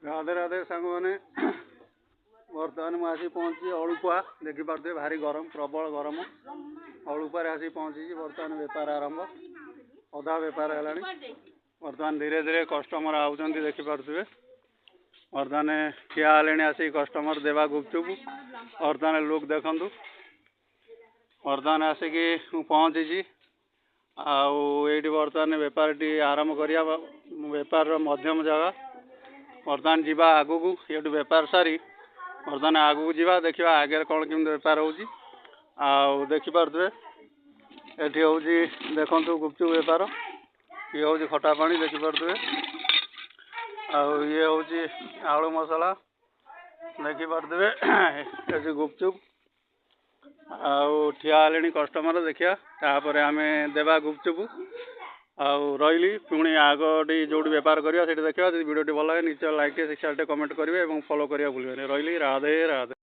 राधे राधे सांग मैंने बर्तमान मुझे पहुँची अड़ुपा देखिपे भारी गरम प्रबल गरम अड़ुपार आसी पहुँची बर्तमान बेपार आरंभ अधा बेपार है बर्तमान धीरे धीरे कस्टमर आउट देखिपे बर्तमान ठिया आसिक कस्टमर देवा गुपचुप बर्तमान लुक देखु बर्तमान आसिक पहुँची आईटी बर्तमान बेपार टी आरंभ करिया बेपार मध्यम जगह बर्तमान जीवा आगु को ये बेपार सारी बर्तमान आगु जीवा देखा आगे कौन केमी बेपार हो देखिपे ये हूँ देखु गुपचुप बेपार ये हूँ खटा पानी देखिपे ये हूँ आलू मसला देखिपे ये गुपचुप ठिया कस्टमर देखिया तापर आम देवा गुपचुप रही पुणी आगे जो बेपार करवा देखा वीडियो भल लगे निश्चय लाइक शेयर कमेंट करेंगे और फॉलो करिया भूलिए रही राधे राधे।